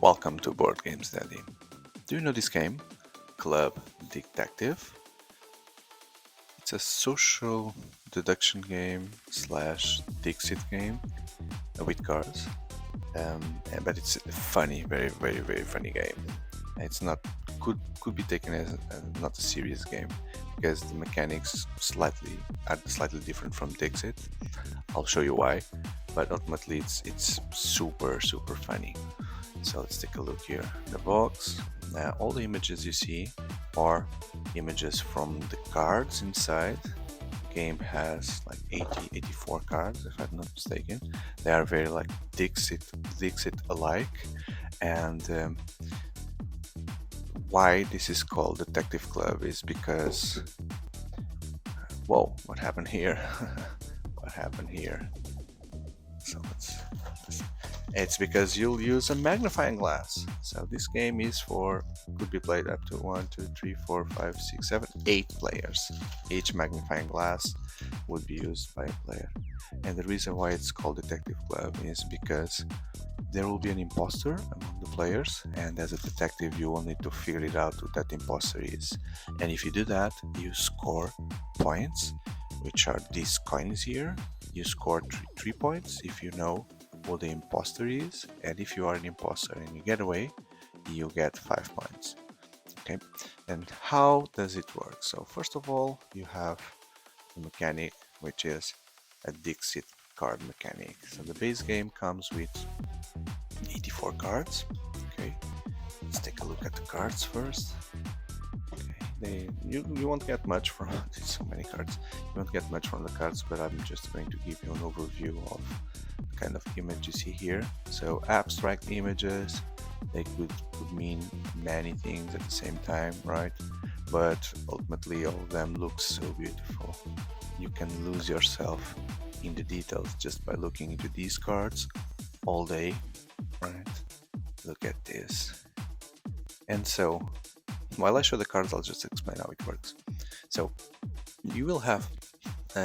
Welcome to Board Games Daddy. Do you know this game? Club Detective. It's a social deduction game slash Dixit game with cards. But it's a funny, very funny game. It's not could be taken as not a serious game because the mechanics are slightly different from Dixit. I'll show you why, but ultimately it's super funny. So let's take a look here. The box. All the images you see are images from the cards inside. The game has like 84 cards, if I'm not mistaken. They are very like Dixit alike. And why this is called Detective Club is because, whoa, what happened here? What happened here? So it's because you'll use a magnifying glass. So this game could be played up to 1, 2, 3, 4, 5, 6, 7, 8 players. Each magnifying glass would be used by a player. And the reason why it's called Detective Club is because there will be an imposter among the players, and as a detective you will need to figure it out who that imposter is. And if you do that, you score points, which are these coins here. You score 3 points if you know who the imposter is, and if you are an imposter and you get away, you get 5 points. Okay, and how does it work? So first of all, you have the mechanic, which is a Dixit card mechanic. So the base game comes with 84 cards. Okay, let's take a look at the cards first. You won't get much from so many cards. You won't get much from the cards, but I'm just going to give you an overview of the kind of image you see here. So abstract images, they could mean many things at the same time, right? But ultimately all of them look so beautiful. You can lose yourself in the details just by looking into these cards all day, right? Look at this. And so while I show the cards, I'll just explain how it works. So you will have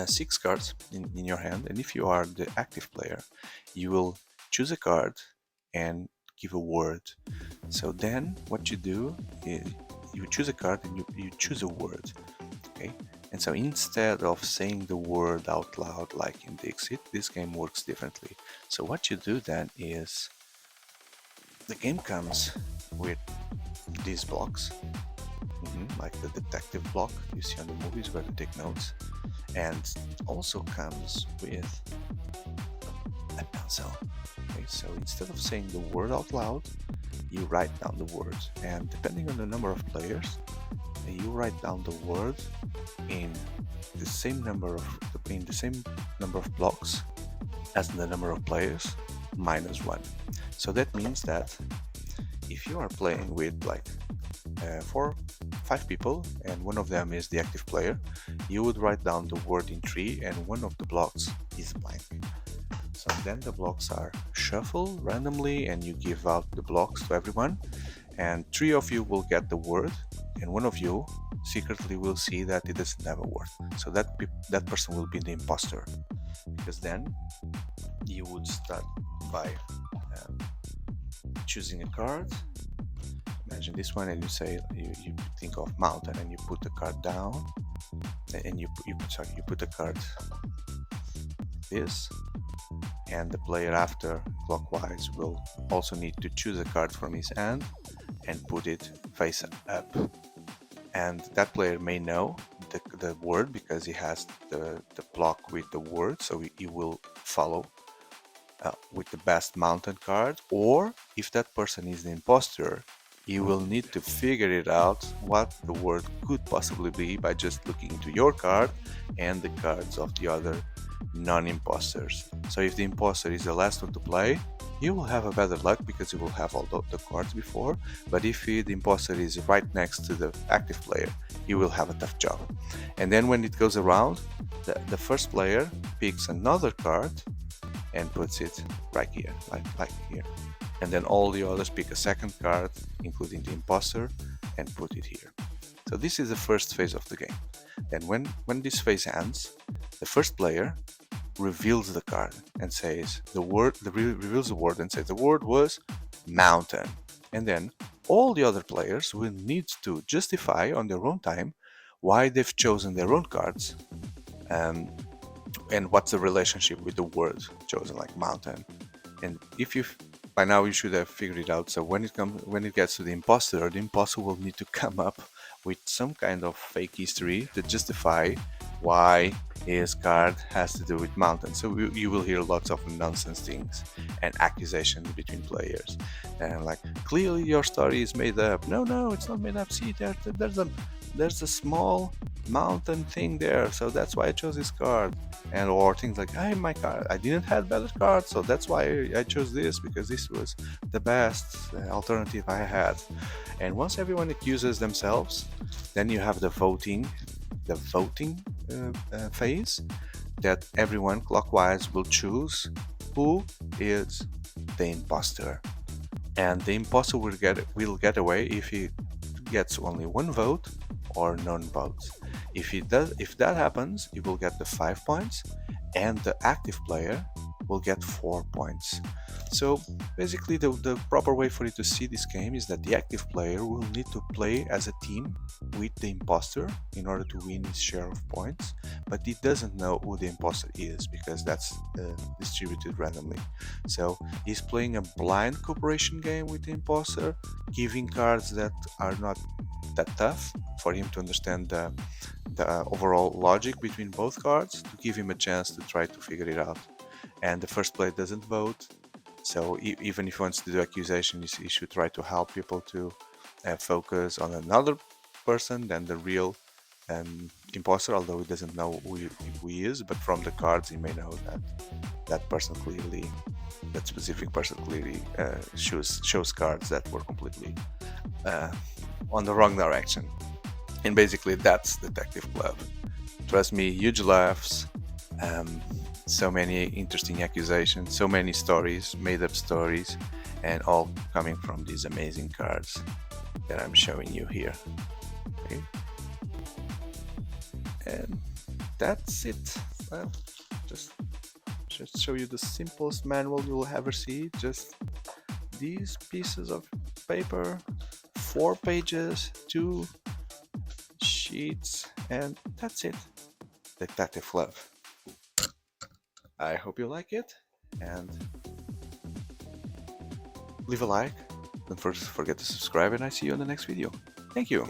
6 cards in your hand, and if you are the active player, you will choose a card and give a word. So then what you do is you choose a card and you choose a word. Okay, and so instead of saying the word out loud like in Dixit, this game works differently. So what you do then is the game comes with these blocks, like the detective block you see on the movies where they take notes, and it also comes with a pencil. Okay, so instead of saying the word out loud, you write down the word, and depending on the number of players, you write down the word in the same number of blocks as the number of players minus 1. So that means that if you are playing with like 5 people and one of them is the active player, you would write down the word in 3 and one of the blocks is blank. So then the blocks are shuffled randomly and you give out the blocks to everyone, and 3 of you will get the word and one of you secretly will see that it doesn't have a word. So that person will be the imposter, because then you would start by choosing a card. Imagine this one, and you say you think of mountain and you put the card down, and you put the card like this, and the player after clockwise will also need to choose a card from his hand and put it face up, and that player may know the word because he has the block with the word, so he will follow with the best mountain card. Or if that person is the imposter, you will need to figure it out what the word could possibly be by just looking into your card and the cards of the other non-imposters. So if the imposter is the last one to play, you will have a better luck because you will have all the cards before. But if the imposter is right next to the active player, you will have a tough job. And then when it goes around, the first player picks another card and puts it right here, like here. And then all the others pick a second card, including the imposter, and put it here. So this is the first phase of the game. Then when this phase ends, the first player reveals the card and says reveals the word and says the word was mountain. And then all the other players will need to justify on their own time why they've chosen their own cards, um, and what's the relationship with the word chosen, like mountain. And if you by now you should have figured it out. So when it gets to the imposter will need to come up with some kind of fake history to justify why his card has to do with mountain. So you will hear lots of nonsense things and accusations between players, and like, clearly your story is made up. No, it's not made up. See, there's a small mountain thing there, so that's why I chose this card. And or things like, hey, my card, I didn't have better cards, so that's why I chose this, because this was the best alternative I had. And once everyone accuses themselves, then you have the voting phase, that everyone clockwise will choose who is the imposter. And the imposter will get away if he gets only one vote or none votes. If that happens, he will get the 5 points, and the active player will get 4 points. So basically, the proper way for you to see this game is that the active player will need to play as a team with the imposter in order to win his share of points, but he doesn't know who the imposter is, because that's distributed randomly. So he's playing a blind cooperation game with the imposter, giving cards that are not that tough for him to understand the overall logic between both cards, to give him a chance to try to figure it out. And the first player doesn't vote, so even if he wants to do accusation, he should try to help people to focus on another person than the real imposter, although he doesn't know who he is, but from the cards he may know that specific person clearly shows cards that were completely on the wrong direction. And basically that's Detective Club. Trust me, huge laughs, so many interesting accusations, so many stories, made up stories, and all coming from these amazing cards that I'm showing you here. Okay. And that's it. Well, just show you the simplest manual you'll ever see. Just these pieces of paper, 4 pages, 2 sheets, and that's it. Detective Club. I hope you like it, and leave a like. Don't forget to subscribe, and I see you in the next video. Thank you.